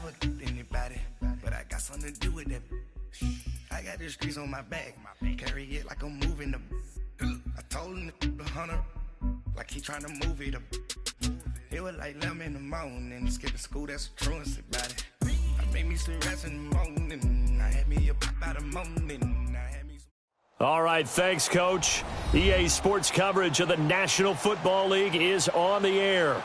fuck anybody, but I got something to do with that. I got the streets on my back, carry it like I'm moving the. I told him the 100, like he trying to move it up. It was like 11 in the morning, skipping school, that's a truancy about it. I made me some rest in the morning, I had me a pop out of morning, I had me. All right, thanks, Coach. EA Sports coverage of the National Football League is on the air.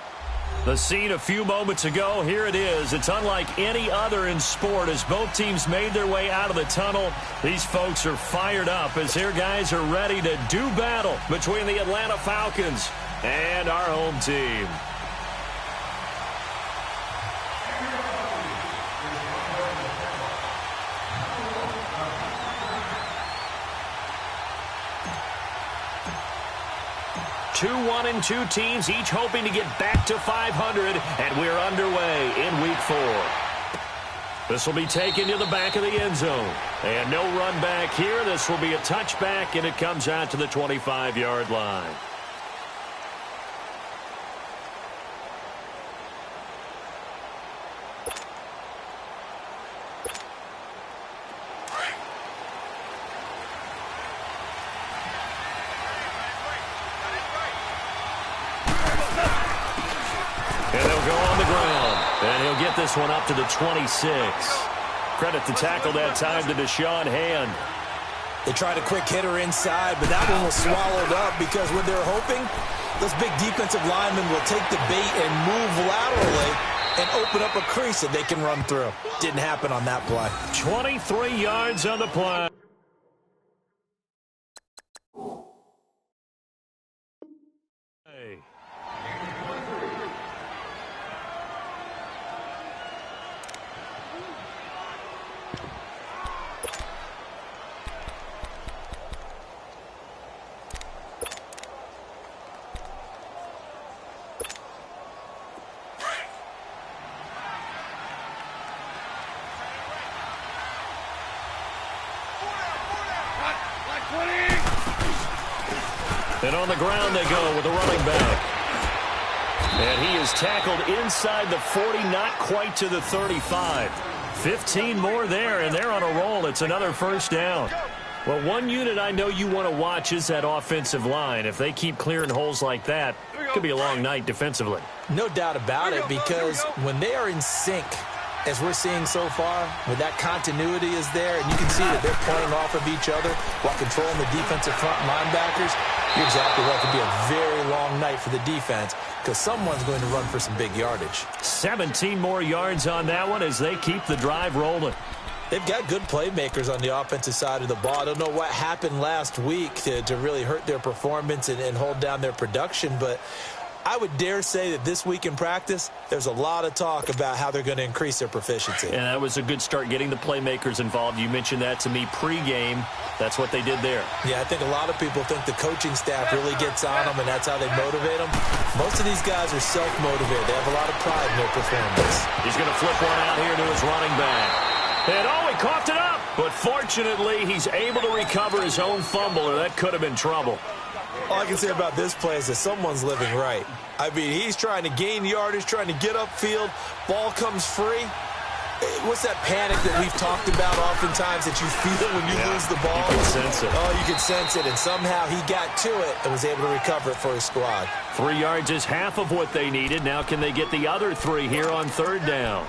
The scene a few moments ago, here it is. It's unlike any other in sport as both teams made their way out of the tunnel. These folks are fired up as their guys are ready to do battle between the Atlanta Falcons and our home team. Two 1-2 teams, each hoping to get back to 500, and we're underway in Week 4. This will be taken to the back of the end zone. And no run back here. This will be a touchback, and it comes out to the 25-yard line. Get this one up to the 26. Credit the tackle that time to Deshaun Hand. They tried a quick hitter inside, but that one was swallowed up because what they're hoping, those big defensive linemen will take the bait and move laterally and open up a crease that they can run through. Didn't happen on that play. 23 yards on the play. And on the ground they go with the running back. And he is tackled inside the 40, not quite to the 35. 15 more there, and they're on a roll. It's another first down. Well, one unit I know you want to watch is that offensive line. If they keep clearing holes like that, it could be a long night defensively. No doubt about it, because when they are in sync, as we're seeing so far, when that continuity is there, and you can see that they're playing off of each other while controlling the defensive front linebackers, you're exactly right. It could be a very long night for the defense because someone's going to run for some big yardage. 17 more yards on that one as they keep the drive rolling. They've got good playmakers on the offensive side of the ball. I don't know what happened last week to really hurt their performance and hold down their production, but I would dare say that this week in practice, there's a lot of talk about how they're going to increase their proficiency. And that was a good start getting the playmakers involved. You mentioned that to me pregame. That's what they did there. Yeah, I think a lot of people think the coaching staff really gets on them, and that's how they motivate them. Most of these guys are self-motivated. They have a lot of pride in their performance. He's going to flip one out here to his running back. And, he coughed it up. But fortunately, he's able to recover his own fumble, or that could have been trouble. All I can say about this play is that someone's living right. I mean, he's trying to gain yardage, trying to get upfield. Ball comes free. What's that panic that we've talked about oftentimes that you feel when you lose the ball? You can sense it. Oh, you can sense it. And somehow he got to it and was able to recover it for his squad. 3 yards is half of what they needed. Now can they get the other 3 here on third down?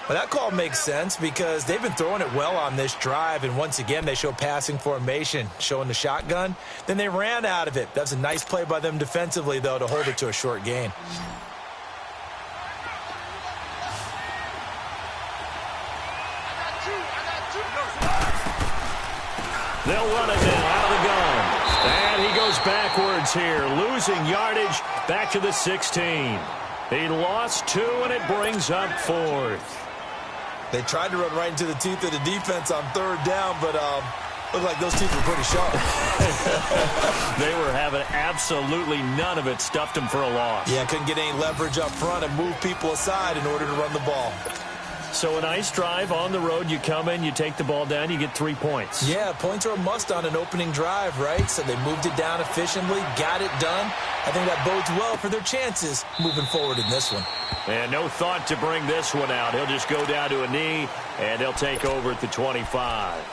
Well, that call makes sense because they've been throwing it well on this drive, and once again they show passing formation, showing the shotgun. Then they ran out of it. That's a nice play by them defensively, though, to hold it to a short gain. They'll run it now out of the gun. And he goes backwards here, losing yardage back to the 16. He lost 2, and it brings up 4th. They tried to run right into the teeth of the defense on third down, but looked like those teeth were pretty sharp. They were having absolutely none of it. Stuffed them for a loss. Yeah, couldn't get any leverage up front and move people aside in order to run the ball. So a nice drive on the road. You come in, you take the ball down, you get 3 points. Yeah, points are a must on an opening drive, right? So they moved it down efficiently, got it done. I think that bodes well for their chances moving forward in this one. And no thought to bring this one out. He'll just go down to a knee, and he'll take over at the 25.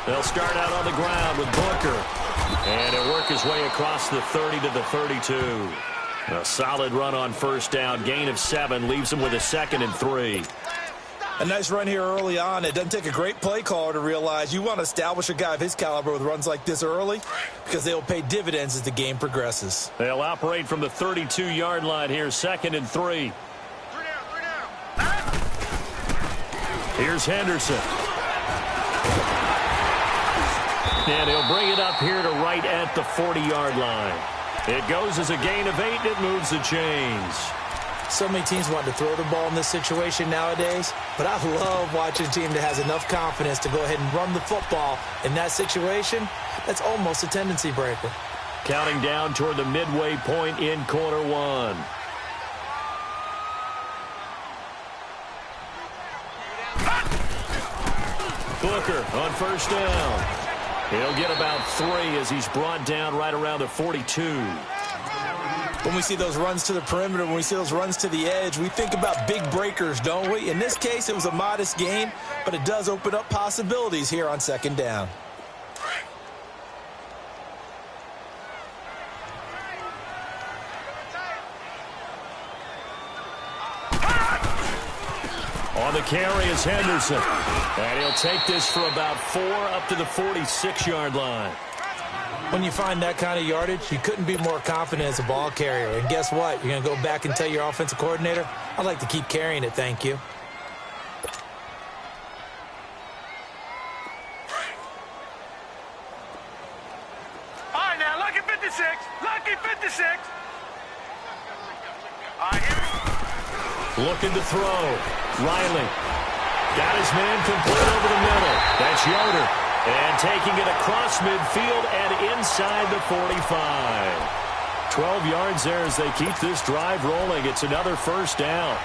They'll start out on the ground with Booker. And he'll work his way across the 30 to the 32. A solid run on first down. Gain of 7 leaves him with a 2nd and 3. A nice run here early on. It doesn't take a great play caller to realize you want to establish a guy of his caliber with runs like this early because they will pay dividends as the game progresses. They'll operate from the 32-yard line here. 2nd and 3. Here's Henderson. And he'll bring it up here to right at the 40-yard line. It goes as a gain of 8, and it moves the chains. So many teams want to throw the ball in this situation nowadays, but I love watching a team that has enough confidence to go ahead and run the football. In that situation, that's almost a tendency breaker. Counting down toward the midway point in quarter 1. Booker on first down. He'll get about 3 as he's brought down right around the 42. When we see those runs to the perimeter, when we see those runs to the edge, we think about big breakers, don't we? In this case, it was a modest gain, but it does open up possibilities here on 2nd down. On the carry is Henderson. And he'll take this for about 4 up to the 46-yard line. When you find that kind of yardage, you couldn't be more confident as a ball carrier. And guess what? You're going to go back and tell your offensive coordinator, I'd like to keep carrying it, thank you. All right, now, lucky 56. Lucky 56. All right, here. Looking to throw. Riley got his man complete over the middle. That's Yoder. And taking it across midfield and inside the 45. 12 yards there as they keep this drive rolling. It's another first down.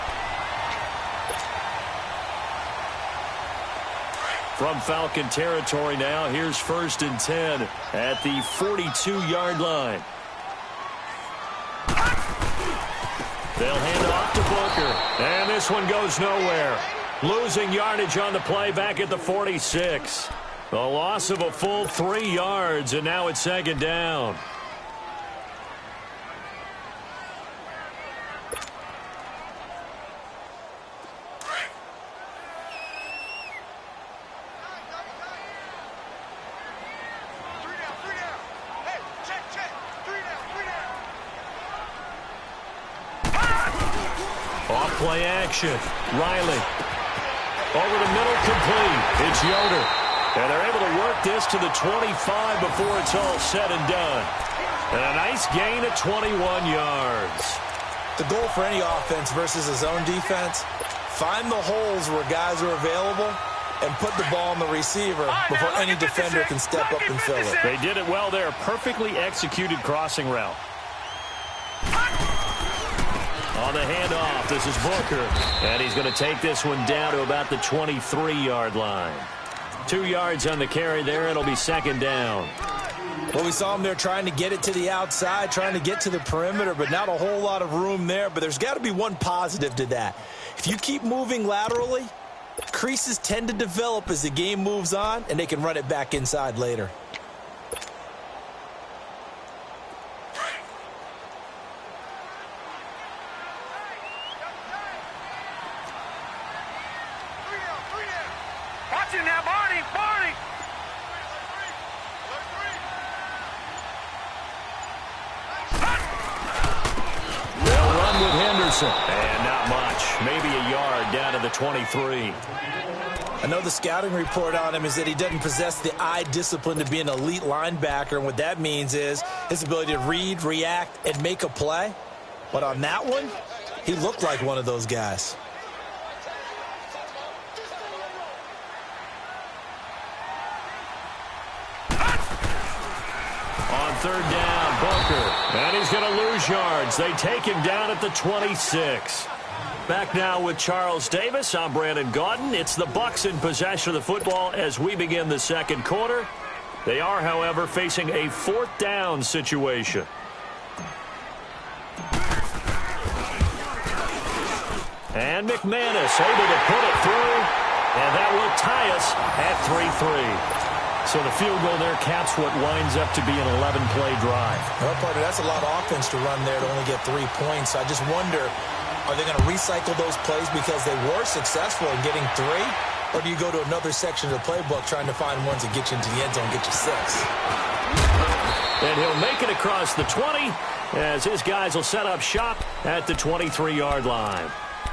From Falcon territory now, here's 1st and 10 at the 42-yard line. They'll hand off to Booker. And this one goes nowhere. Losing yardage on the play back at the 46. A loss of a full 3 yards, and now it's 2nd down. Off-play action. Riley. Over the middle, complete. It's Yoder. And they're able to work this to the 25 before it's all said and done. And a nice gain of 21 yards. The goal for any offense versus a zone defense, find the holes where guys are available and put the ball on the receiver before any defender can step up and fill it. They did it well there. Perfectly executed crossing route. On the handoff, this is Booker. And he's going to take this one down to about the 23-yard line. 2 yards on the carry there. It'll be 2nd down. Well, we saw him there trying to get it to the outside, trying to get to the perimeter, but not a whole lot of room there. But there's got to be one positive to that. If you keep moving laterally, creases tend to develop as the game moves on, and they can run it back inside later. Watch it now, Barney. Barney. They'll run with Henderson. And not much. Maybe a yard down to the 23. I know the scouting report on him is that he doesn't possess the eye discipline to be an elite linebacker, and what that means is his ability to read, react, and make a play. But on that one, he looked like one of those guys. On third down, Booker. And he's going to lose yards. They take him down at the 26. Back now with Charles Davis. I'm Brandon Gaudin. It's the Bucs in possession of the football as we begin the second quarter. They are, however, facing a fourth down situation. And McManus able to put it through, and that will tie us at 3-3. So the field goal there caps what winds up to be an 11-play drive. Well, partner, that's a lot of offense to run there to only get 3 points. I just wonder, are they going to recycle those plays because they were successful in getting 3? Or do you go to another section of the playbook trying to find ones that get you into the end zone and get you 6? And he'll make it across the 20 as his guys will set up shop at the 23-yard line.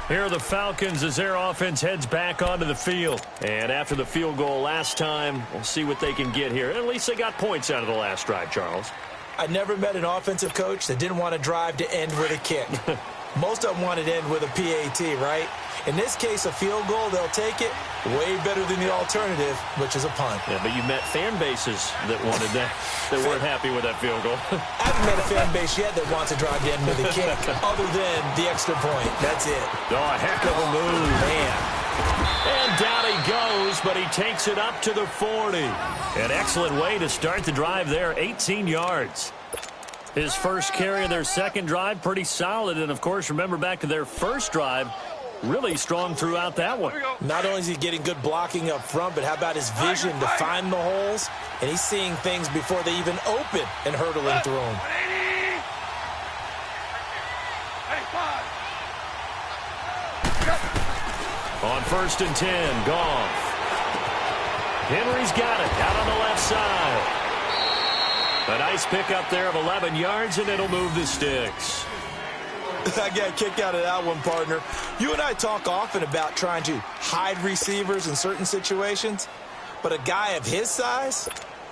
Here are the Falcons as their offense heads back onto the field. And after the field goal last time, we'll see what they can get here. At least they got points out of the last drive, Charles. I never met an offensive coach that didn't want to drive to end with a kick. Most of them wanted to end with a PAT, right? In this case, a field goal, they'll take it way better than the alternative, which is a punt. Yeah, but you met fan bases that wanted that, that weren't happy with that field goal. I haven't met a fan base yet that wants to drive to end with a kick, other than the extra point. That's it. Oh, a heck of a move. Man. And down he goes, but he takes it up to the 40. An excellent way to start the drive there, 18 yards. His first carry of their second drive, pretty solid. And, of course, remember back to their first drive, really strong throughout that one. Not only is he getting good blocking up front, but how about his vision to find the holes? And he's seeing things before they even open and hurdling through them. On 1st and 10, Goff. Henry's got it out on the left side. A nice pickup there of 11 yards, and it'll move the sticks. I got a kick out of that one, partner. You and I talk often about trying to hide receivers in certain situations, but a guy of his size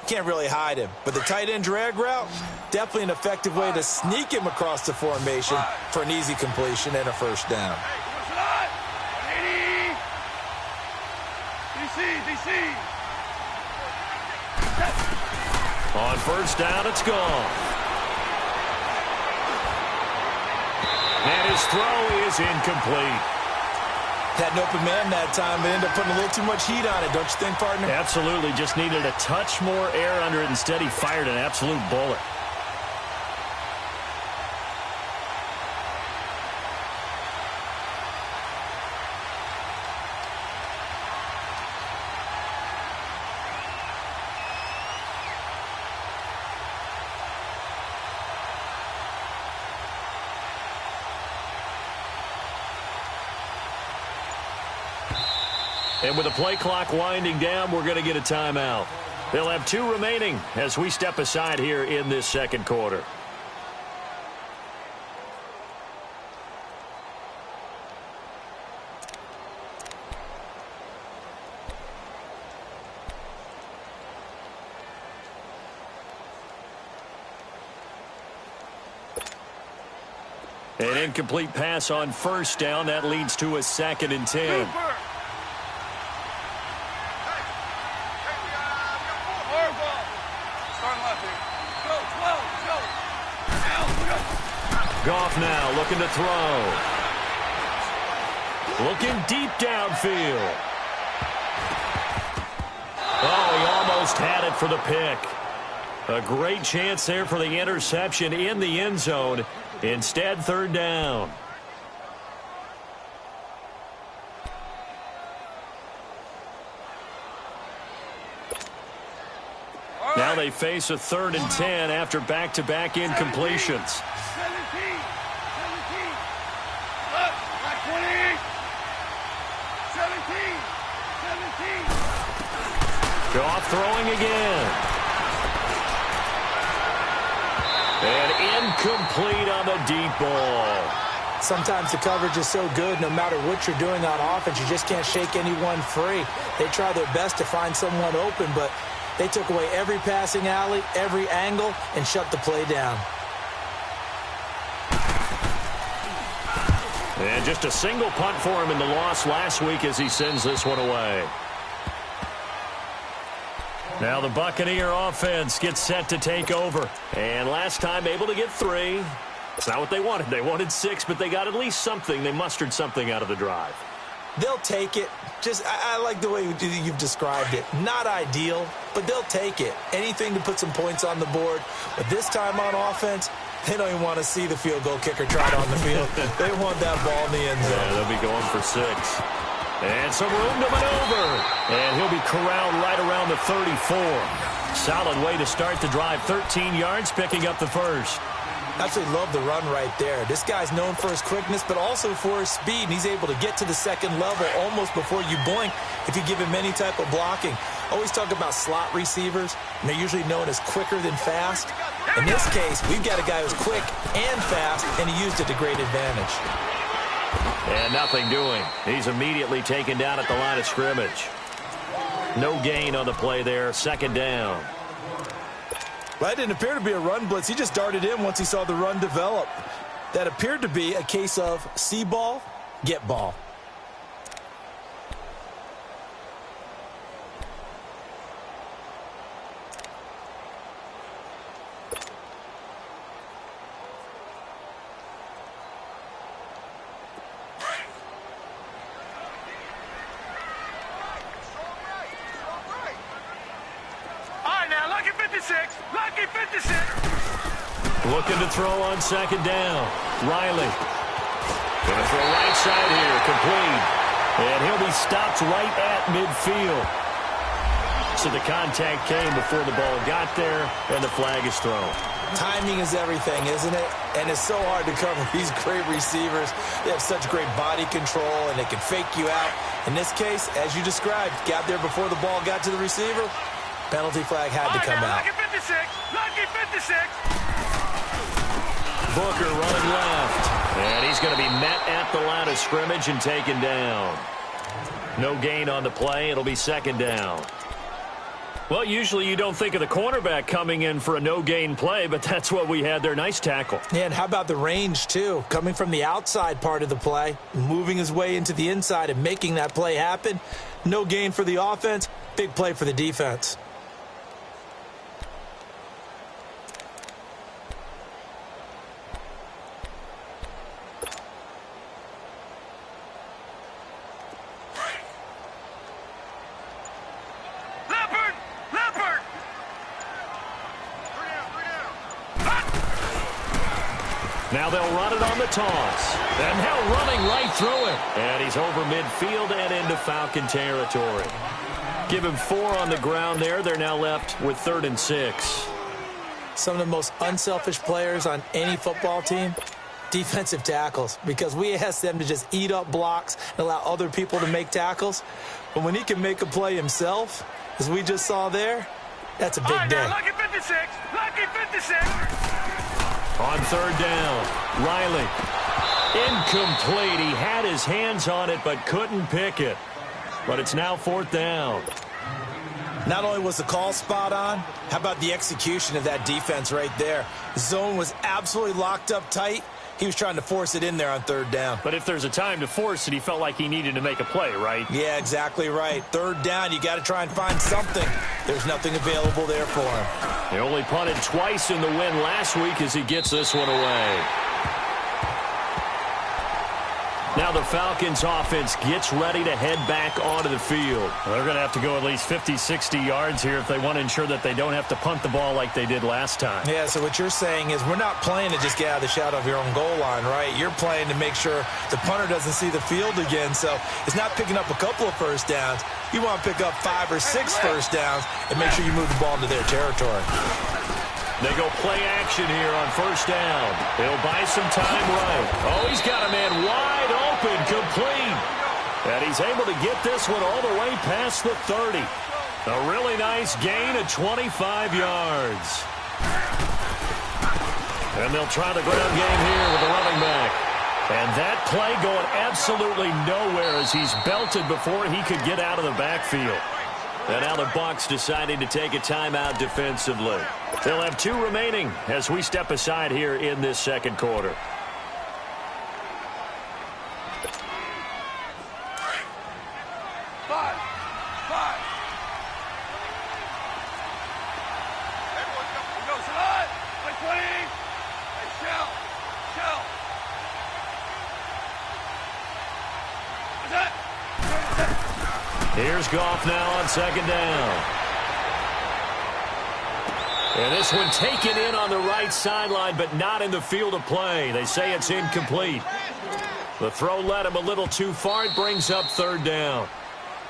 can't really hide him. But the tight end drag route, definitely an effective way to sneak him across the formation for an easy completion and a first down. DC. On 1st down, it's gone. And his throw is incomplete. Had an open man that time, but ended up putting a little too much heat on it, don't you think, partner? Absolutely. Just needed a touch more air under it. Instead, he fired an absolute bullet. And with the play clock winding down, we're going to get a timeout. They'll have 2 remaining as we step aside here in this second quarter. An incomplete pass on 1st down. That leads to a 2nd and 10. Goff now looking to throw. Looking deep downfield. Oh, he almost had it for the pick. A great chance there for the interception in the end zone. Instead, 3rd down. Now they face a 3rd and 10 after back-to-back incompletions. Goff throwing again. And incomplete on the deep ball. Sometimes the coverage is so good, no matter what you're doing on offense, you just can't shake anyone free. They try their best to find someone open, but they took away every passing alley, every angle, and shut the play down. And just a single punt for him in the loss last week as he sends this one away. Now the Buccaneer offense gets set to take over. And last time able to get 3. It's not what they wanted. They wanted 6, but they got at least something. They mustered something out of the drive. They'll take it. I like the way you've described it. Not ideal, but they'll take it. Anything to put some points on the board. But this time on offense, they don't even want to see the field goal kicker trot on the field. They want that ball in the end zone. Yeah, they'll be going for 6. And some room to maneuver. And he'll be corralled right around the 34. Solid way to start the drive. 13 yards, picking up the first. Absolutely love the run right there. This guy's known for his quickness, but also for his speed, and he's able to get to the second level almost before you blink if you give him any type of blocking. Always talk about slot receivers, and they're usually known as quicker than fast. In this case, we've got a guy who's quick and fast, and he used it to great advantage. And nothing doing. He's immediately taken down at the line of scrimmage. No gain on the play there. Second down. That didn't appear to be a run blitz. He just darted in once he saw the run develop. That appeared to be a case of see ball, get ball. Lucky 56. Looking to throw on second down. Riley. Going to throw right side here. Complete. And he'll be stopped right at midfield. So the contact came before the ball got there, and the flag is thrown. Timing is everything, isn't it? And it's so hard to cover these great receivers. They have such great body control, and they can fake you out. In this case, as you described, got there before the ball got to the receiver. Penalty flag had to come out. Lucky 56. Lucky 56. Booker running left. And he's going to be met at the line of scrimmage and taken down. No gain on the play. It'll be second down. Well, usually you don't think of the cornerback coming in for a no-gain play, but that's what we had there. Nice tackle. Yeah, and how about the range, too? Coming from the outside part of the play, moving his way into the inside and making that play happen. No gain for the offense, big play for the defense. Now they'll run it on the toss. And now running right through it. And he's over midfield and into Falcon territory. Give him 4 on the ground there. They're now left with 3rd and 6. Some of the most unselfish players on any football team, defensive tackles, because we ask them to just eat up blocks and allow other people to make tackles. But when he can make a play himself, as we just saw there, that's a big day. Lucky 56. Lucky 56. On 3rd down, Riley. Incomplete. He had his hands on it but couldn't pick it. But it's now 4th down. Not only was the call spot on, how about the execution of that defense right there? The zone was absolutely locked up tight. He was trying to force it in there on 3rd down. But if there's a time to force it, he felt like he needed to make a play, right? Yeah, exactly right. 3rd down, you got to try and find something. There's nothing available there for him. He only punted twice in the win last week as he gets this one away. Now the Falcons offense gets ready to head back onto the field. They're going to have to go at least 50, 60 yards here if they want to ensure that they don't have to punt the ball like they did last time. Yeah, so what you're saying is we're not playing to just get out of the shadow of your own goal line, right? You're playing to make sure the punter doesn't see the field again. So it's not picking up a couple of first downs. You want to pick up 5 or 6 first downs and make sure you move the ball into their territory. They go play action here on 1st down. He'll buy some time right. Oh, he's got a man wide open, complete. And he's able to get this one all the way past the 30. A really nice gain of 25 yards. And they'll try the ground game here with the running back. And that play going absolutely nowhere as he's belted before he could get out of the backfield. And now the Bucs deciding to take a timeout defensively. They'll have 2 remaining as we step aside here in this second quarter. Here's Goff now on second down. And this one taken in on the right sideline, but not in the field of play. They say it's incomplete. The throw led him a little too far. It brings up third down.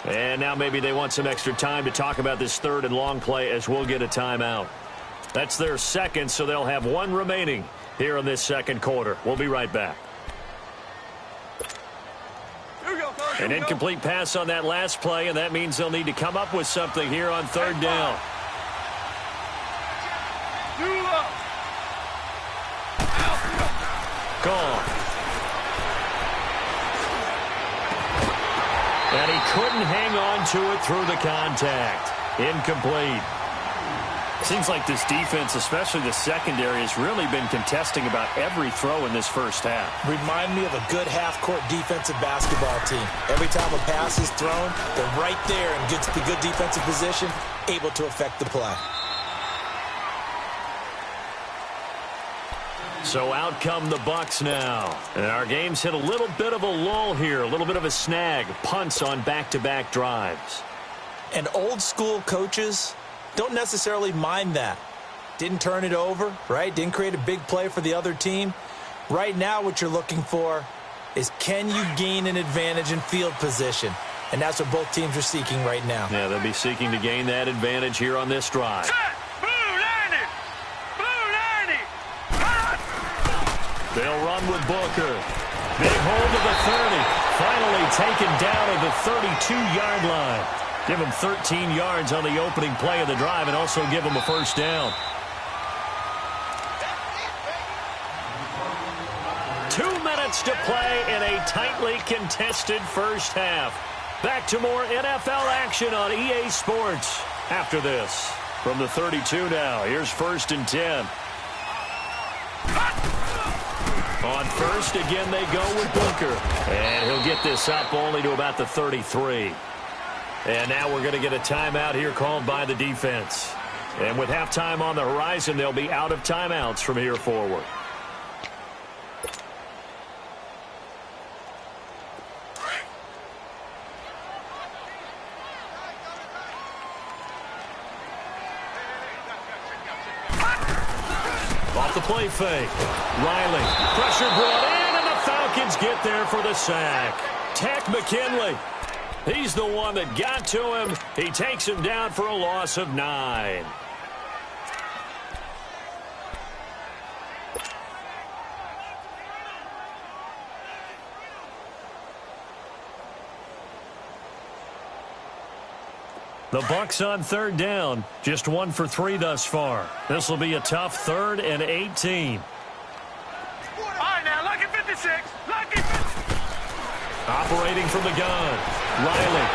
And now maybe they want some extra time to talk about this third and long play as we'll get a timeout. That's their second, so they'll have 1 remaining here in this second quarter. We'll be right back. An incomplete pass on that last play, and that means they'll need to come up with something here on third down. Gone. And he couldn't hang on to it through the contact. Incomplete. Seems like this defense, especially the secondary, has really been contesting about every throw in this first half. Remind me of a good half-court defensive basketball team. Every time a pass is thrown, they're right there and gets the good defensive position, able to affect the play. So out come the Bucs now. And our game's hit a little bit of a lull here, a little bit of a snag. Punts on back-to-back drives. And old-school coaches don't necessarily mind that. Didn't turn it over, right? Didn't create a big play for the other team. Right now what you're looking for is, can you gain an advantage in field position? And that's what both teams are seeking right now. Yeah, they'll be seeking to gain that advantage here on this drive. They'll run with Booker. Big hold of the 30. Finally taken down at the 32-yard line. Give him 13 yards on the opening play of the drive and also give him a first down. 2 minutes to play in a tightly contested first half. Back to more NFL action on EA Sports after this. From the 32 now, here's 1st and 10. On first, again, they go with Booker. And he'll get this up only to about the 33. And now we're going to get a timeout here called by the defense. And with halftime on the horizon, they'll be out of timeouts from here forward. Off the play fake. Riley. Pressure brought in, and the Falcons get there for the sack. Tack McKinley. He's the one that got to him. He takes him down for a loss of 9. The Bucs on third down, just 1 for 3 thus far. This will be a tough 3rd and 18. All right, now, lucky 56. Lucky 56. Operating from the gun. Riley.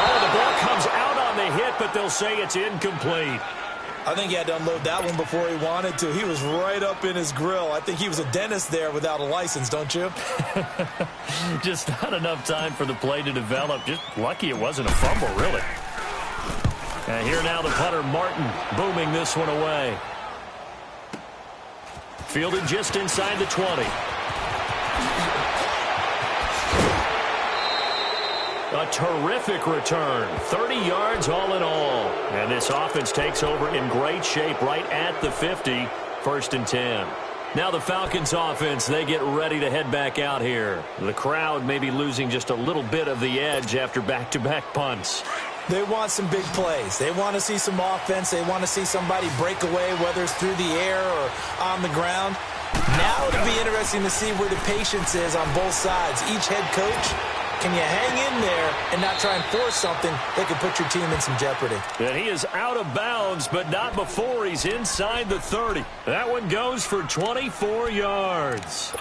Oh, the ball comes out on the hit, but they'll say it's incomplete. I think he had to unload that one before he wanted to. He was right up in his grill. I think he was a dentist there without a license, don't you? Just not enough time for the play to develop. Just lucky it wasn't a fumble, really. And here now the punter, Martin, booming this one away. Fielded just inside the 20. A terrific return. 30 yards all in all. And this offense takes over in great shape right at the 50. 1st and 10. Now the Falcons offense, they get ready to head back out here. The crowd may be losing just a little bit of the edge after back-to-back punts. They want some big plays. They want to see some offense. They want to see somebody break away, whether it's through the air or on the ground. Now it'll be interesting to see where the patience is on both sides. Each head coach, can you hang in there and not try and force something that could put your team in some jeopardy? And he is out of bounds, but not before he's inside the 30. That one goes for 24 yards.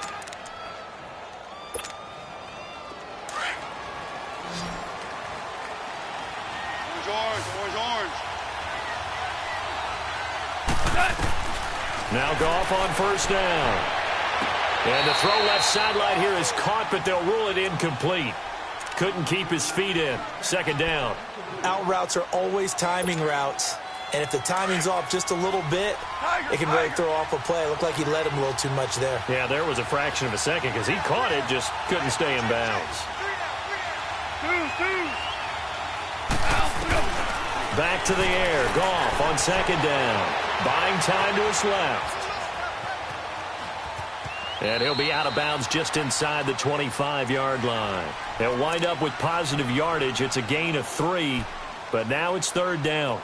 Now Goff on first down. And the throw left sideline here is caught, but they'll rule it incomplete. Couldn't keep his feet in. Second down. Out routes are always timing routes. And if the timing's off just a little bit, it can really throw off a play. It looked like he let him a little too much there. Yeah, there was a fraction of a second because he caught it, just couldn't stay in bounds. Back to the air. Goff on second down. Buying time to his left. And he'll be out of bounds just inside the 25-yard line. They'll wind up with positive yardage. It's a gain of 3, but now it's third down.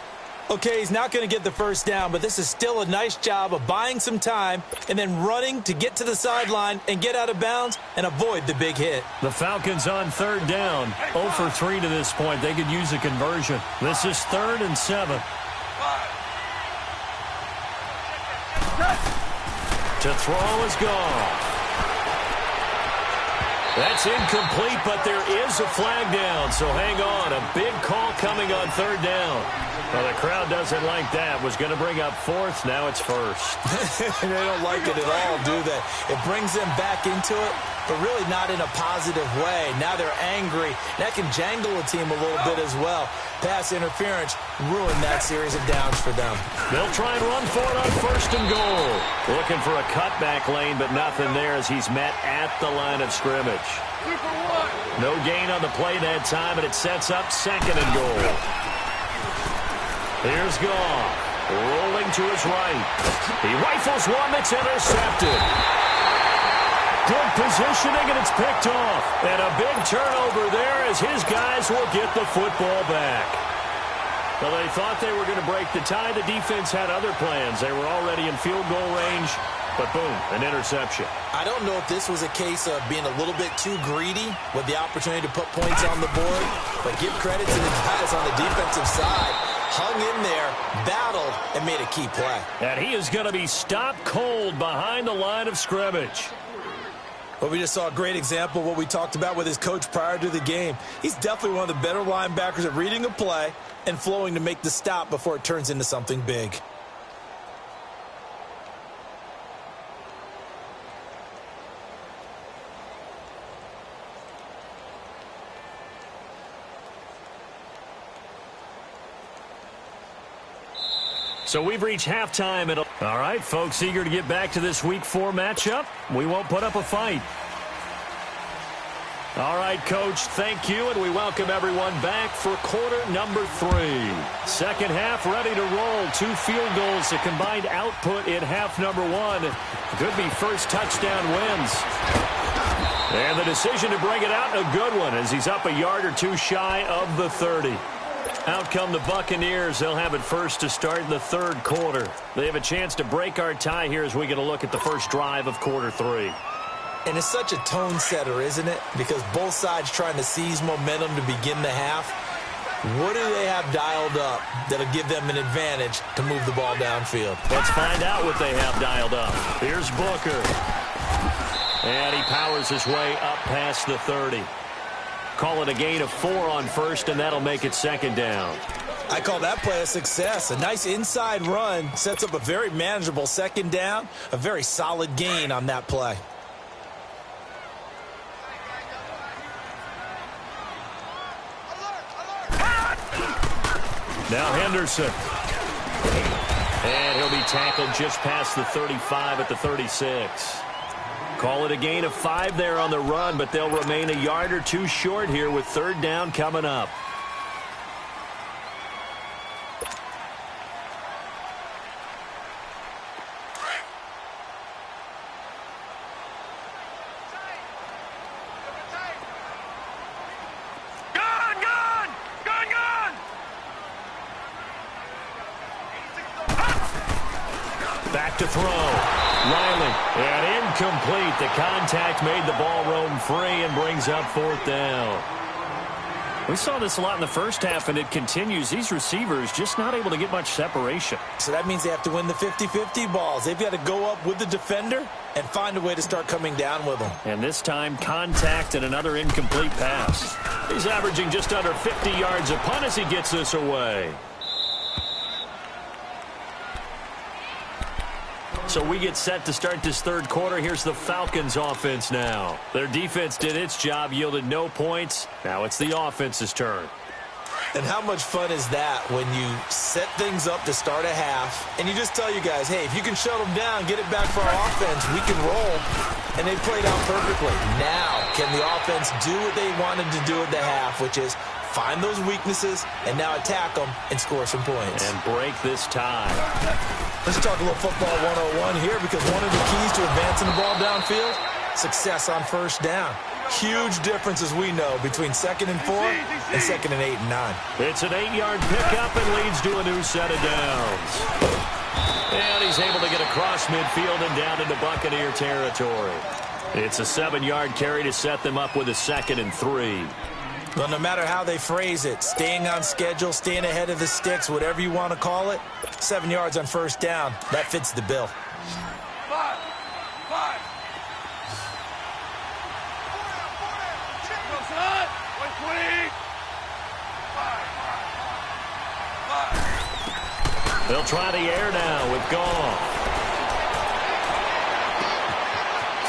Okay, he's not going to get the first down, but this is still a nice job of buying some time and then running to get to the sideline and get out of bounds and avoid the big hit. The Falcons on third down. 0 for 3 to this point. They could use a conversion. This is 3rd and 7. To throw is gone. That's incomplete, but there is a flag down, so hang on. A big call coming on third down. Well, the crowd doesn't like that. Was going to bring up 4th. Now it's 1st. They don't like it at all, do they? It brings them back into it, but really not in a positive way. Now they're angry. That can jangle a team a little bit as well. Pass interference ruined that series of downs for them. They'll try and run for it on 1st and goal. Looking for a cutback lane, but nothing there as he's met at the line of scrimmage. No gain on the play that time, and it sets up 2nd and goal. Here's Goff, rolling to his right. He rifles one that's intercepted. Good positioning, and it's picked off. And a big turnover there as his guys will get the football back. Well, they thought they were going to break the tie. The defense had other plans. They were already in field goal range, but boom, an interception. I don't know if this was a case of being a little bit too greedy with the opportunity to put points on the board, but give credit to the guys on the defensive side. Hung in there, battled, and made a key play. And he is going to be stopped cold behind the line of scrimmage. Well, we just saw a great example of what we talked about with his coach prior to the game. He's definitely one of the better linebackers at reading a play and flowing to make the stop before it turns into something big. So we've reached halftime. All right, folks, eager to get back to this Week 4 matchup. We won't put up a fight. All right, Coach, thank you, and we welcome everyone back for quarter number 3. Second half ready to roll. 2 field goals, a combined output in half number 1. Could be first touchdown wins. And the decision to bring it out, a good one, as he's up a yard or 2 shy of the 30. Out come the Buccaneers. They'll have it first to start in the 3rd quarter. They have a chance to break our tie here as we get a look at the first drive of quarter 3. And it's such a tone setter, isn't it? Because both sides trying to seize momentum to begin the half. What do they have dialed up that'll give them an advantage to move the ball downfield? Let's find out what they have dialed up. Here's Booker. And he powers his way up past the 30. Call it a gain of 4 on first, and that'll make it 2nd down. I call that play a success. A nice inside run sets up a very manageable 2nd down. A very solid gain on that play. Now Henderson. And he'll be tackled just past the 35 at the 36. Call it a gain of 5 there on the run, but they'll remain a yard or 2 short here with 3rd down coming up. Back to throw. Riley, and incomplete. The contact made the ball roam free and brings up 4th down. We saw this a lot in the first half, and it continues. These receivers just not able to get much separation. So that means they have to win the 50-50 balls. They've got to go up with the defender and find a way to start coming down with them. And this time, contact and another incomplete pass. He's averaging just under 50 yards a punt as he gets this away. So we get set to start this third quarter. Here's the Falcons offense now. Their defense did its job, yielded no points. Now it's the offense's turn. And how much fun is that when you set things up to start a half, and you just tell you guys, hey, if you can shut them down, get it back for our offense, we can roll. And they played out perfectly. Now, can the offense do what they wanted to do at the half, which is find those weaknesses and now attack them and score some points. And break this tie. Let's talk a little football 101 here, because one of the keys to advancing the ball downfield, success on first down. Huge difference, as we know, between 2nd and 4 and 2nd and 8 and 9. It's an 8-yard pickup and leads to a new set of downs. And he's able to get across midfield and down into Buccaneer territory. It's a 7-yard carry to set them up with a 2nd and 3. Well, no matter how they phrase it, staying on schedule, staying ahead of the sticks, whatever you want to call it, 7 yards on first down, that fits the bill. 5. They'll try the air now with Goff.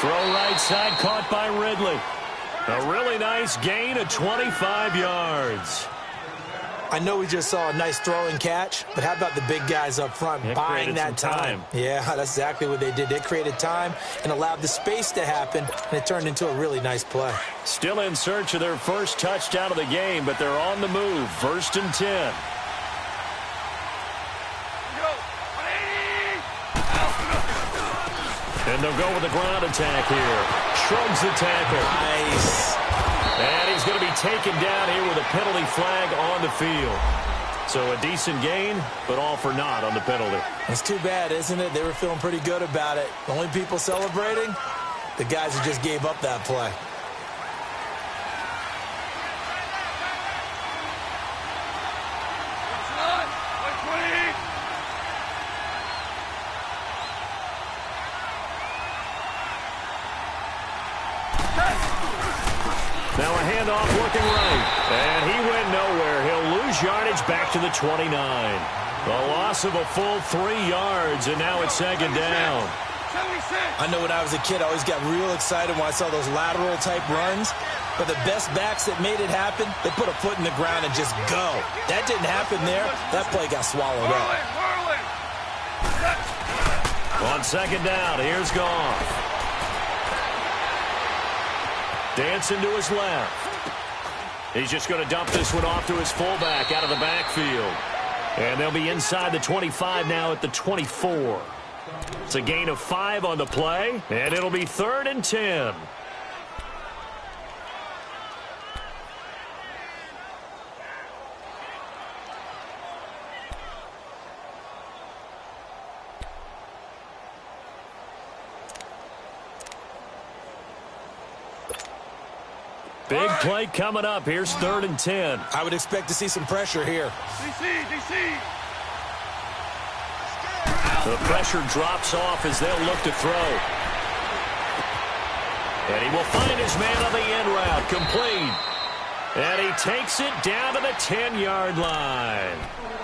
Throw right side, caught by Ridley. A really nice gain of 25 yards. I know we just saw a nice throw and catch, but how about the big guys up front buying that time? Yeah, that's exactly what they did. They created time and allowed the space to happen, and it turned into a really nice play. Still in search of their first touchdown of the game, but they're on the move. 1st and 10. And they'll go with the ground attack here. Shrugs the tackle. Nice. And he's going to be taken down here with a penalty flag on the field. So a decent gain, but all for naught on the penalty. It's too bad, isn't it? They were feeling pretty good about it. The only people celebrating, the guys who just gave up that play. Now a handoff looking right. And he went nowhere. He'll lose yardage back to the 29. A loss of a full 3 yards, and now it's 2nd down. I know when I was a kid, I always got real excited when I saw those lateral-type runs. But the best backs that made it happen, they put a foot in the ground and just go. That didn't happen there. That play got swallowed up. On 2nd down, here's Goff. Dancing to his left. He's just going to dump this one off to his fullback out of the backfield. And they'll be inside the 25 now at the 24. It's a gain of 5 on the play, and it'll be 3rd and 10. Big play coming up. Here's 3rd and 10. I would expect to see some pressure here. DC. The pressure drops off as they'll look to throw. And he will find his man on the end route. Complete. And he takes it down to the 10-yard line.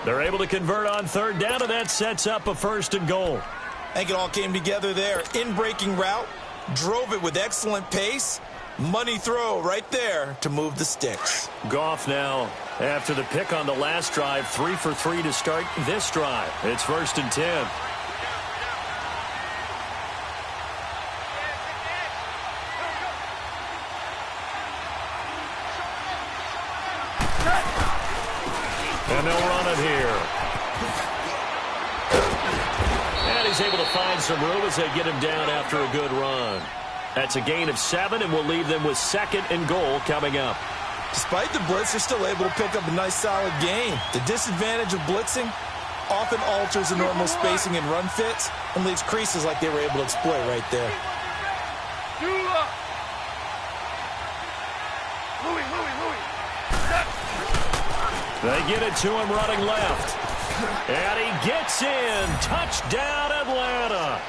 They're able to convert on 3rd down, and that sets up a 1st and goal. I think it all came together there. In-breaking route. Drove it with excellent pace. Money throw right there to move the sticks. Goff now, after the pick on the last drive, 3 for 3 to start this drive. It's 1st and 10. And they'll run it here. And he's able to find some room as they get him down after a good run. That's a gain of 7, and will leave them with 2nd and goal coming up. Despite the blitz, they're still able to pick up a nice, solid gain. The disadvantage of blitzing often alters the normal spacing and run fits and leaves creases like they were able to exploit right there. They get it to him running left. And he gets in. Touchdown, Atlanta.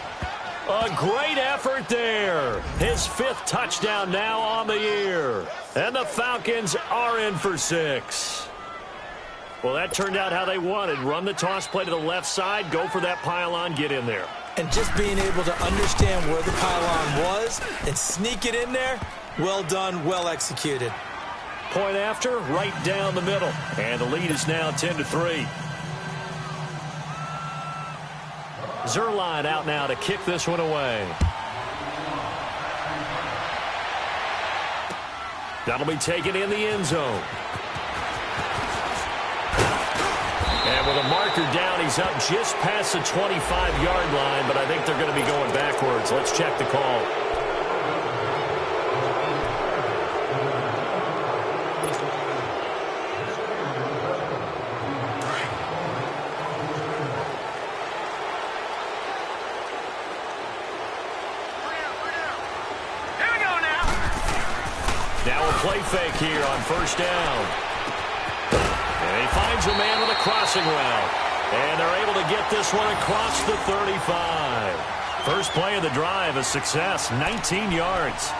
A great effort there. His 5th touchdown now on the year. And the Falcons are in for 6. Well, that turned out how they wanted. Run the toss play to the left side, go for that pylon, get in there. And just being able to understand where the pylon was and sneak it in there, well done, well executed. Point after, right down the middle. And the lead is now 10-3. Zerline out now to kick this one away. That'll be taken in the end zone. And with a marker down, he's up just past the 25-yard line, but I think they're going to be going backwards. Let's check the call. Play fake here on first down. And he finds a man with a crossing route. And they're able to get this one across the 35. First play of the drive, a success, 19 yards.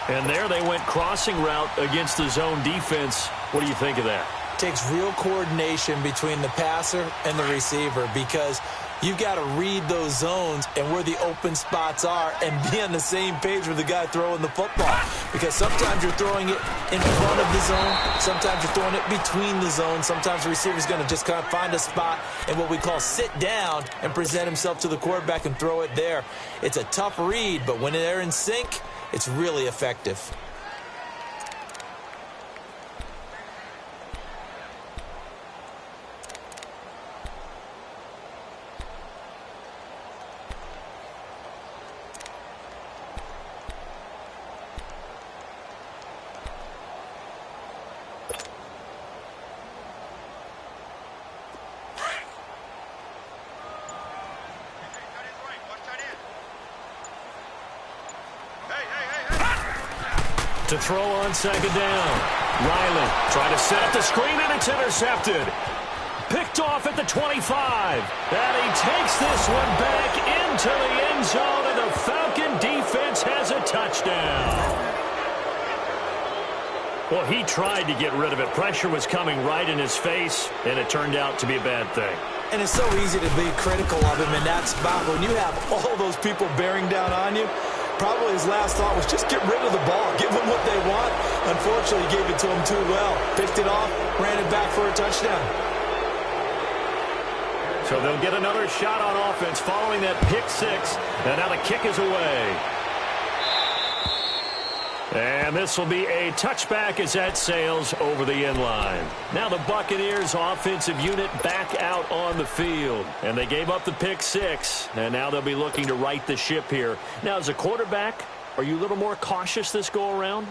And there they went crossing route against the zone defense. What do you think of that? Takes real coordination between the passer and the receiver because you've got to read those zones and where the open spots are and be on the same page with the guy throwing the football. Because sometimes you're throwing it in front of the zone. Sometimes you're throwing it between the zones. Sometimes the receiver's going to just kind of find a spot and what we call sit down and present himself to the quarterback and throw it there. It's a tough read, but when they're in sync, it's really effective. To throw on second down. Riley trying to set up the screen, and it's intercepted. Picked off at the 25. And he takes this one back into the end zone, and the Falcon defense has a touchdown. Well, he tried to get rid of it. Pressure was coming right in his face, and it turned out to be a bad thing. And it's so easy to be critical of him in that spot. When you have all those people bearing down on you, probably his last thought was just get rid of the ball. Give them what they want. Unfortunately, he gave it to them too well. Picked it off, ran it back for a touchdown. So they'll get another shot on offense following that pick six. And now the kick is away. And this will be a touchback as that sails over the end line. Now the Buccaneers offensive unit back out on the field. And they gave up the pick six. And now they'll be looking to right the ship here. Now as a quarterback, are you a little more cautious this go around?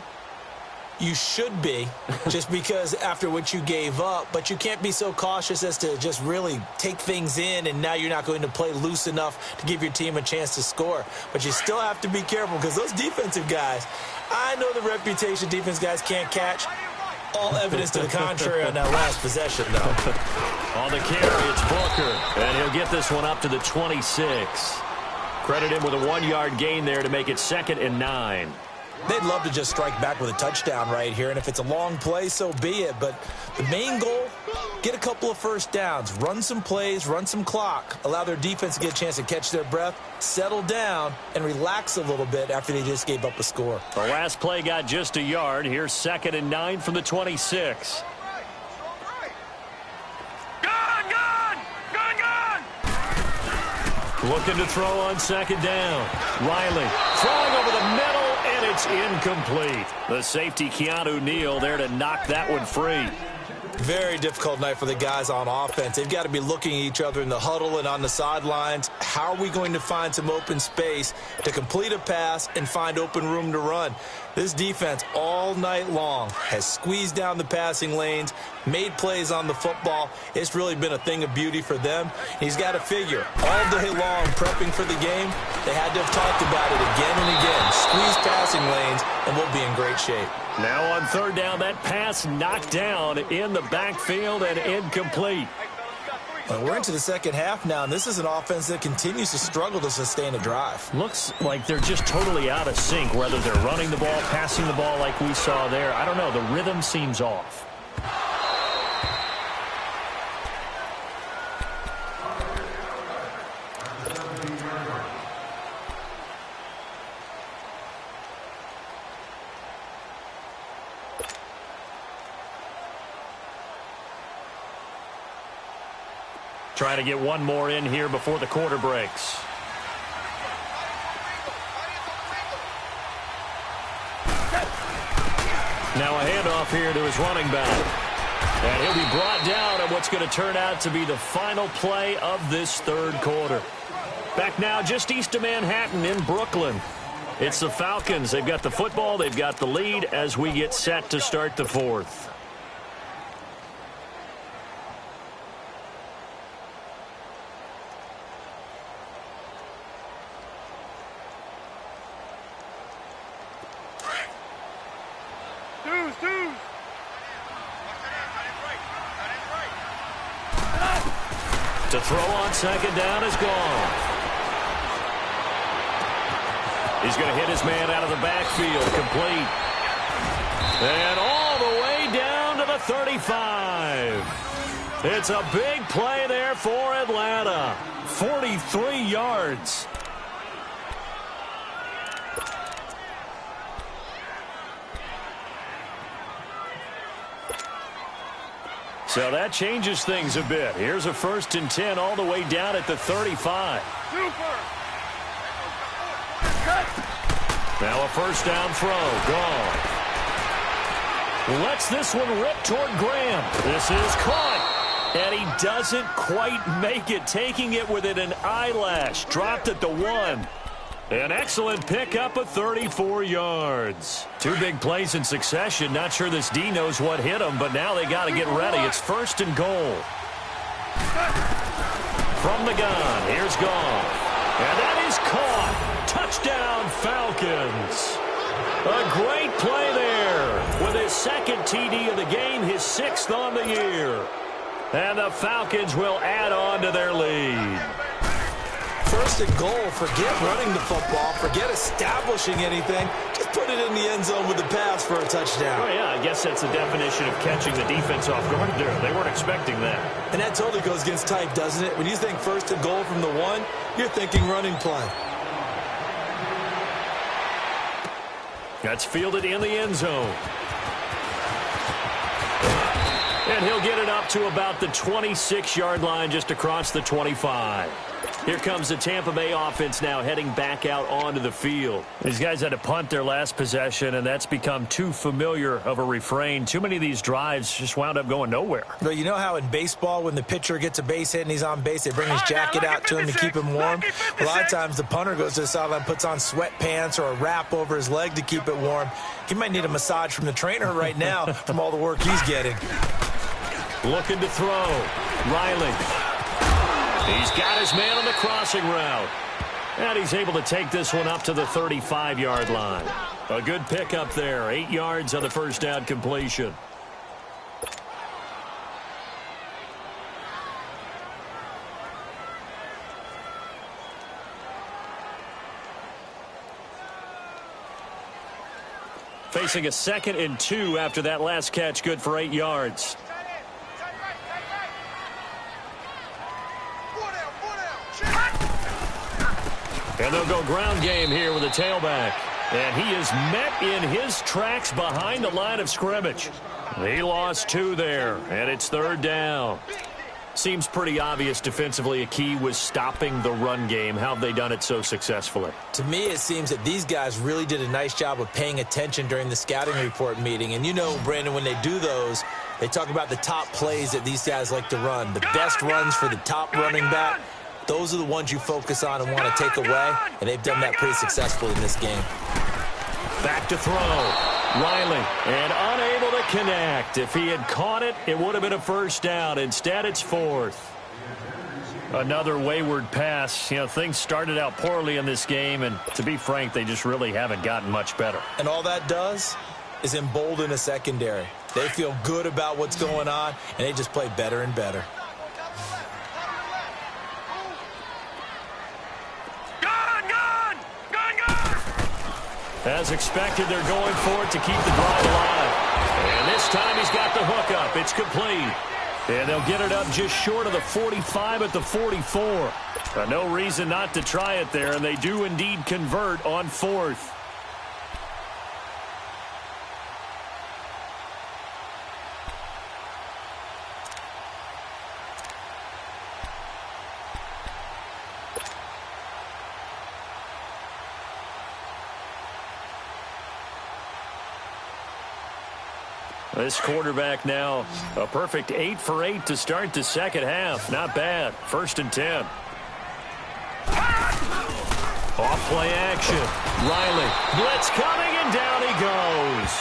You should be, just because after what you gave up, but you can't be so cautious as to just really take things in, and now you're not going to play loose enough to give your team a chance to score. But you still have to be careful because those defensive guys, I know the reputation defense guys can't catch. All evidence to the contrary on that last possession, though. On the carry, it's Booker, and he'll get this one up to the 26. Credit him with a 1-yard gain there to make it 2nd and 9. They'd love to just strike back with a touchdown right here, and if it's a long play, so be it. But the main goal, get a couple of first downs, run some plays, run some clock, allow their defense to get a chance to catch their breath, settle down, and relax a little bit after they just gave up a score. The last play got just a yard. Here's 2nd and 9 from the 26. Looking to throw on second down. Riley throwing over the middle, and it's incomplete. The safety, Keanu Neal, there to knock that one free. Very difficult night for the guys on offense. They've got to be looking at each other in the huddle and on the sidelines. How are we going to find some open space to complete a pass and find open room to run? This defense all night long has squeezed down the passing lanes, made plays on the football. It's really been a thing of beauty for them. He's got to figure all day long prepping for the game, they had to have talked about it again and again. Squeeze passing lanes, and we'll be in great shape. Now on 3rd down, that pass knocked down in the backfield and incomplete. Well, we're into the second half now, and this is an offense that continues to struggle to sustain a drive. Looks like they're just totally out of sync, whether they're running the ball, passing the ball like we saw there. I don't know. The rhythm seems off. Trying to get one more in here before the quarter breaks. Now a handoff here to his running back. And he'll be brought down on what's going to turn out to be the final play of this third quarter. Back now just east of Manhattan in Brooklyn. It's the Falcons. They've got the football. They've got the lead as we get set to start the fourth. To throw on second down is gone. He's going to hit his man out of the backfield, complete. And all the way down to the 35. It's a big play there for Atlanta. 43 yards. So that changes things a bit. Here's a 1st and 10 all the way down at the 35. Now a first down throw. Gone. Lets this one rip toward Graham. This is caught. And he doesn't quite make it, taking it within an eyelash. Dropped at the 1. An excellent pickup of 34 yards. 2 big plays in succession. Not sure this D knows what hit him, but now they got to get ready. It's 1st and goal. From the gun, here's Gone. And that is caught. Touchdown, Falcons. A great play there. With his 2nd TD of the game, his 6th on the year. And the Falcons will add on to their lead. 1st and goal. Forget running the football. Forget establishing anything. Just put it in the end zone with the pass for a touchdown. Oh, yeah, I guess that's the definition of catching the defense off guard there. They weren't expecting that. And that totally goes against type, doesn't it? When you think 1st and goal from the 1, you're thinking running play. That's fielded in the end zone. And he'll get it up to about the 26-yard line, just across the 25. Here comes the Tampa Bay offense now heading back out onto the field. These guys had to punt their last possession, and that's become too familiar of a refrain. Too many of these drives just wound up going nowhere. Well, you know how in baseball when the pitcher gets a base hit and he's on base, they bring his jacket out to him to keep him warm? A lot of times the punter goes to the sideline, puts on sweatpants or a wrap over his leg to keep it warm. He might need a massage from the trainer right now from all the work he's getting. Looking to throw. Riley. He's got his man on the crossing route. And he's able to take this one up to the 35-yard line. A good pickup there. 8 yards on the first down completion. Facing a 2nd and 2 after that last catch. Good for 8 yards. And they'll go ground game here with a tailback. And he is met in his tracks behind the line of scrimmage. He lost 2 there, and it's 3rd down. Seems pretty obvious defensively a key was stopping the run game. How have they done it so successfully? To me, it seems that these guys really did a nice job of paying attention during the scouting report meeting. And you know, Brandon, when they do those, they talk about the top plays that these guys like to run. The best runs for the top running back. Those are the ones you focus on and want to take away, and they've done that pretty successfully in this game. Back to throw. Riley, and unable to connect. If he had caught it, it would have been a first down. Instead, it's 4th. Another wayward pass. You know, things started out poorly in this game, and to be frank, they just really haven't gotten much better. And all that does is embolden a secondary. They feel good about what's going on, and they just play better and better. As expected, they're going for it to keep the drive alive. And this time he's got the hook up. It's complete. And they'll get it up just short of the 45 at the 44. No reason not to try it there, and they do indeed convert on 4th. This quarterback now a perfect 8 for 8 to start the second half. Not bad. 1st and 10. Off play action. Riley. Blitz coming, and down he goes.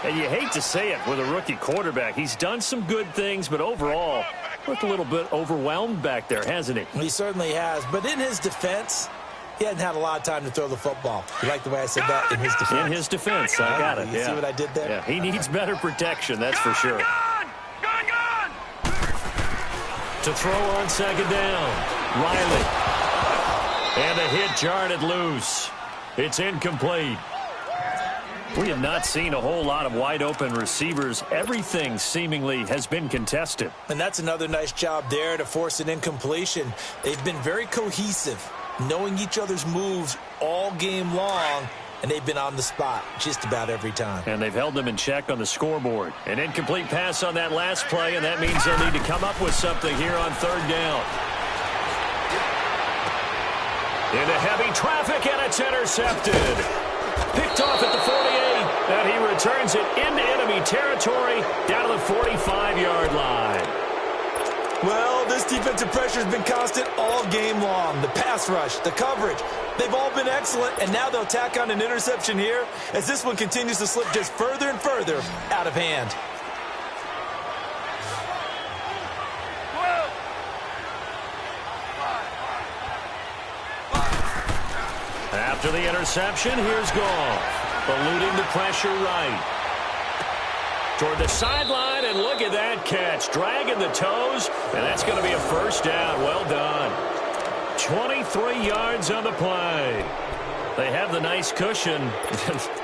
And you hate to say it with a rookie quarterback. He's done some good things, but overall, looked a little bit overwhelmed back there, hasn't he? He certainly has. But in his defense, he hasn't had a lot of time to throw the football. You like the way I said that? In his defense. In his defense. I got it. You see what I did there? Yeah, he needs better protection, that's for sure. To throw on second down. Riley. And a hit jarred loose. It's incomplete. We have not seen a whole lot of wide-open receivers. Everything seemingly has been contested. And that's another nice job there to force an incompletion. They've been very cohesive, knowing each other's moves all game long, and they've been on the spot just about every time. And they've held them in check on the scoreboard. An incomplete pass on that last play, and that means they'll need to come up with something here on 3rd down. Into heavy traffic, and it's intercepted. Picked off at the 48, and he returns it into enemy territory down to the 45-yard line. Well, this defensive pressure has been constant all game long. The pass rush, the coverage, they've all been excellent, and now they'll tack on an interception here as this one continues to slip just further and further out of hand. After the interception, here's Goff, eluding the pressure right. Toward the sideline, and look at that catch. Dragging the toes, and that's going to be a 1st down. Well done. 23 yards on the play. They have the nice cushion.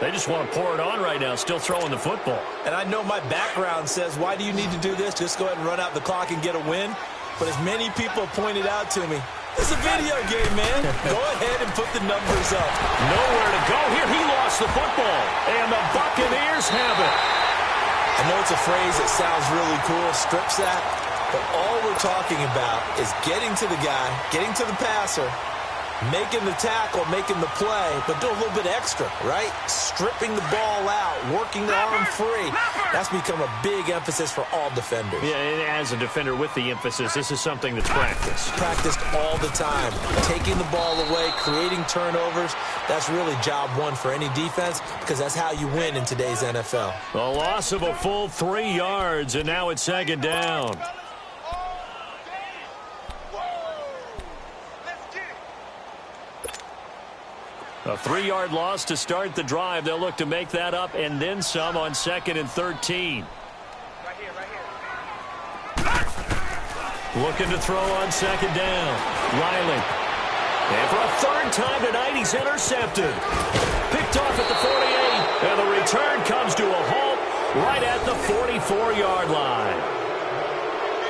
They just want to pour it on right now, still throwing the football. And I know my background says, why do you need to do this? Just go ahead and run out the clock and get a win. But as many people pointed out to me, it's a video game, man. Go ahead and put the numbers up. Nowhere to go here. He lost the football, and the Buccaneers have it. I know it's a phrase that sounds really cool, strip sack, but all we're talking about is getting to the guy, getting to the passer, making the tackle, making the play, but do a little bit extra, right? Stripping the ball out, working the arm free. That's become a big emphasis for all defenders. Yeah, and as a defender with the emphasis, this is something that's practiced. Practiced all the time. Taking the ball away, creating turnovers, that's really job one for any defense because that's how you win in today's NFL. A loss of a full 3 yards, and now it's 2nd down. A 3-yard loss to start the drive. They'll look to make that up and then some on 2nd and 13. Right here. Looking to throw on 2nd down. Riley. And for a 3rd time tonight, he's intercepted. Picked off at the 48, and the return comes to a halt right at the 44-yard line.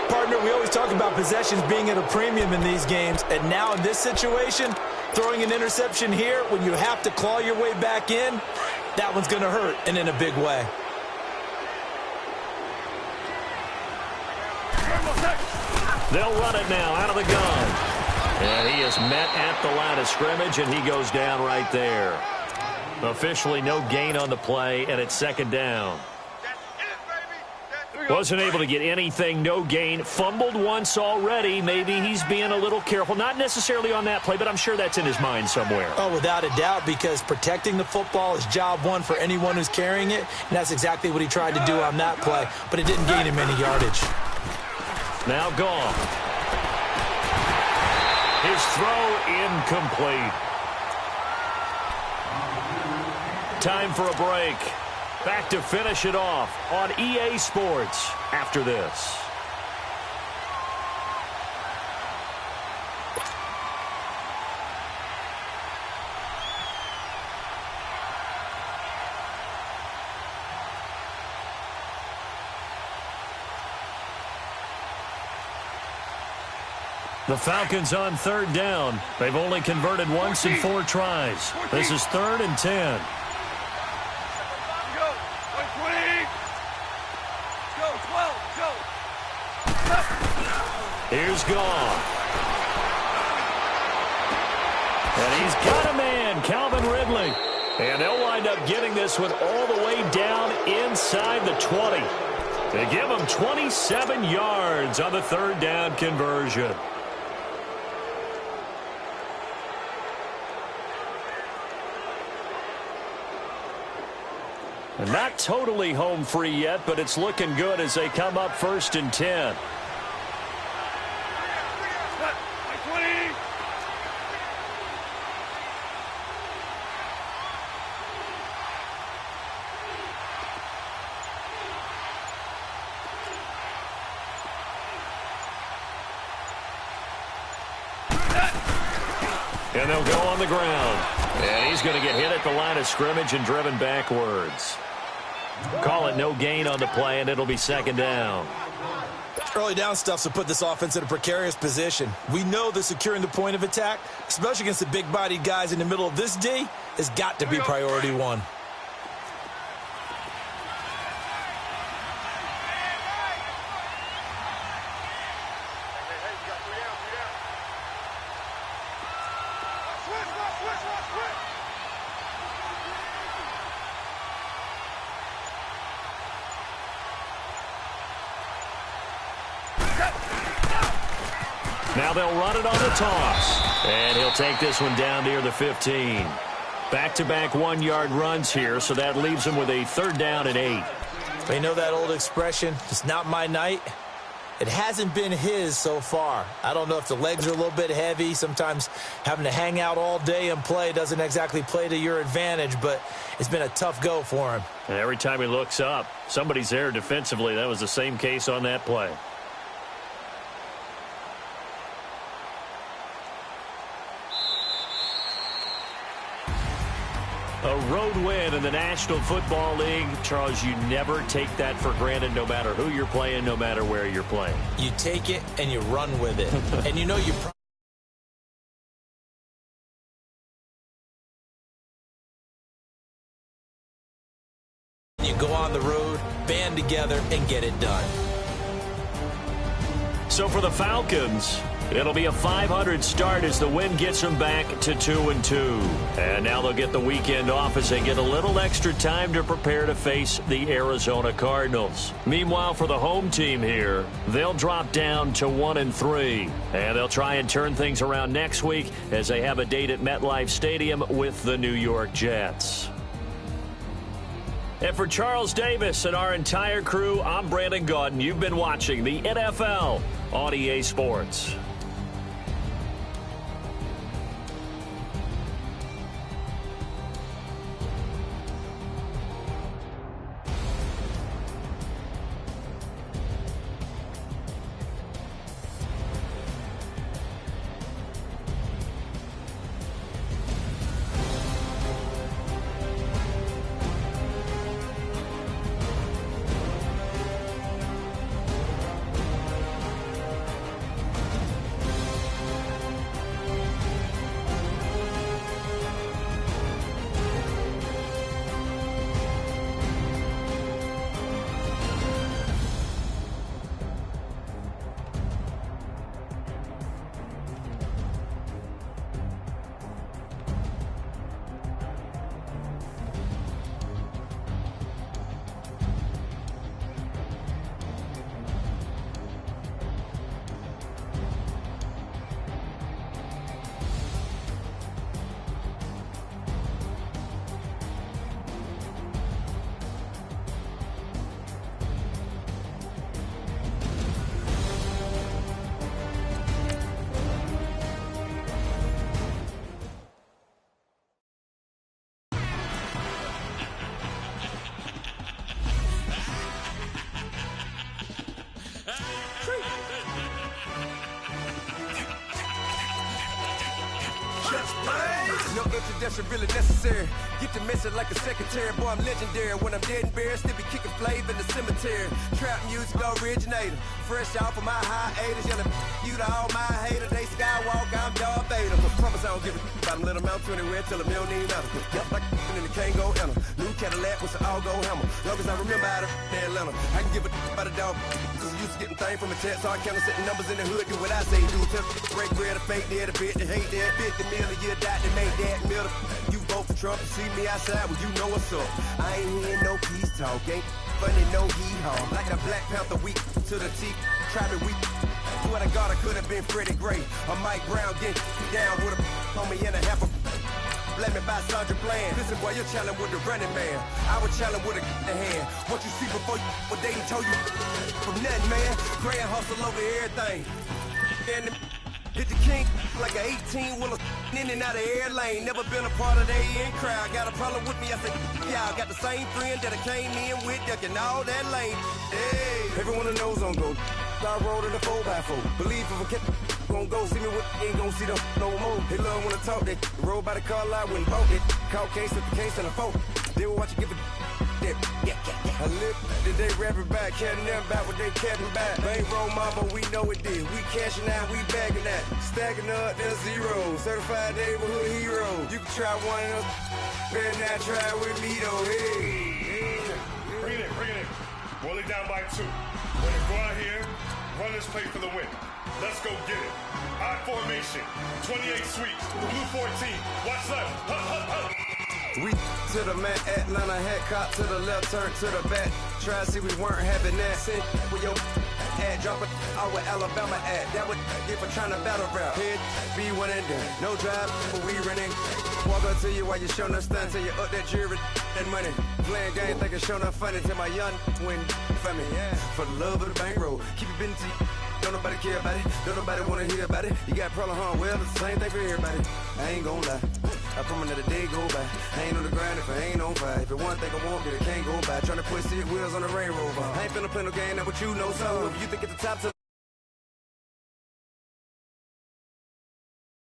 Partner, we always talk about possessions being at a premium in these games, and now in this situation, throwing an interception here when you have to claw your way back in, that one's going to hurt, and in a big way. They'll run it now out of the gun. And he is met at the line of scrimmage, and he goes down right there. Officially no gain on the play, and it's 2nd down. Wasn't able to get anything, no gain. Fumbled once already. Maybe he's being a little careful. Not necessarily on that play, but I'm sure that's in his mind somewhere. Oh, without a doubt, because protecting the football is job one for anyone who's carrying it, and that's exactly what he tried to do on that play, but it didn't gain him any yardage. Now Goff. His throw incomplete. Time for a break. Back to finish it off on EA Sports after this. The Falcons on 3rd down. They've only converted once in 4 tries. This is 3rd and 10. Here's Goff. And he's got a man, Calvin Ridley. And they'll wind up getting this one all the way down inside the 20. They give them 27 yards on the third down conversion. And not totally home free yet, but it's looking good as they come up 1st and 10. And they'll go on the ground. And he's going to get hit at the line of scrimmage and driven backwards. Call it no gain on the play, and it'll be 2nd down. Early down stuff to put this offense in a precarious position. We know that securing the point of attack, especially against the big-bodied guys in the middle of this D, has got to be priority one. Now they'll run it on the toss. And he'll take this one down near the 15. Back-to-back 1-yard runs here, so that leaves him with a 3rd down and 8. They know that old expression, it's not my night. It hasn't been his so far. I don't know if the legs are a little bit heavy. Sometimes having to hang out all day and play doesn't exactly play to your advantage, but it's been a tough go for him. And every time he looks up, somebody's there defensively. That was the same case on that play. A road win in the National Football League. Charles, you never take that for granted no matter who you're playing, no matter where you're playing. You take it and you run with it. And you know you go on the road, band together, and get it done. So for the Falcons, it'll be a 500 start as the win gets them back to 2-2. And now they'll get the weekend off as they get a little extra time to prepare to face the Arizona Cardinals. Meanwhile, for the home team here, they'll drop down to 1-3. And they'll try and turn things around next week as they have a date at MetLife Stadium with the New York Jets. And for Charles Davis and our entire crew, I'm Brandon Gaudin. You've been watching the NFL on EA Sports. No introduction really necessary. Get the message like a secretary. Boy, I'm legendary. When I'm dead and buried, still be kicking flavor in the cemetery. Trap music originator. Fresh off of my hiatus. Yelling you to all my haters. They skywalk, I'm Darth Vader. But promise I don't give a about them. Let them out anywhere till them don't need nothing. Yep, like and the can't go enter. New Cadillac with an all-go hammer. Long as I remember how to Atlanta. I can give a about a dog. Cause I'm used to getting things from a text. So I count setting numbers in the hood. Do what I say do. Tell break bread or fake there. The bit, the hate there. 50 million, you die to make that middle. You vote for Trump, see me outside, well, you know what's up. I ain't hearing no peace talk, ain't funny, no hee-haw. Like the Black Panther week to the teeth, try me weak. Swear to God, I could have been Freddie Gray or Mike Brown, get down with a on me and a half a. Let me buy Sandra Bland. Listen, boy, you're challenging with the running man. I was challenging with a hand. What you see before you, what they done told you from nothing, man. Grand hustle over everything. And hit the king like an 18-wheeler in and out of air lane. Never been a part of the in crowd. Got a problem with me, I said, y'all got the same friend that I came in with, ducking all that lane. Hey, everyone that knows on go. I rolled in the 4x4. Believe if I kept gon' go see me with ain't gon' see them no more. They love when I talk, they roll by the car lot when bought it. Caught case at the case and a phone. They will watch you give it that. I live did they rapping back, carrying them back what they carrying back. Bankroll mama, we know it did. We cashing out, we bagging that. Stacking up, there's zero. Certified neighborhood hero. You can try one of them, better not try with me though. Hey. Bring it in. Roll it down by 2. We're gonna go out here, run this play for the win. Let's go get it. I formation, 28 sweeps, blue 14. Watch left. We to the man, Atlanta hat cop to the left, turn to the back. Try to see we weren't having that. Sit with your ad, drop it out with Alabama ad. That would get for trying to battle rap. Head, be one and done. No drive, but we running. Walk up to you while you showing us stun till you up that jury and money. Playing game, thinking showing up funny till my young win for me. Yeah. For the love of the bankroll, keep it been to you. Don't nobody care about it. Don't nobody wanna hear about it. You got a problem, huh? Well, it's the same thing for everybody. I ain't gon' lie. I promise that a day go by. I ain't on the grind if I ain't on fire. If it one thing I want, then it can't go by. Tryna put 6 wheels on the Range Rover. I ain't finna play no game, that what you know. So if you think it's the top to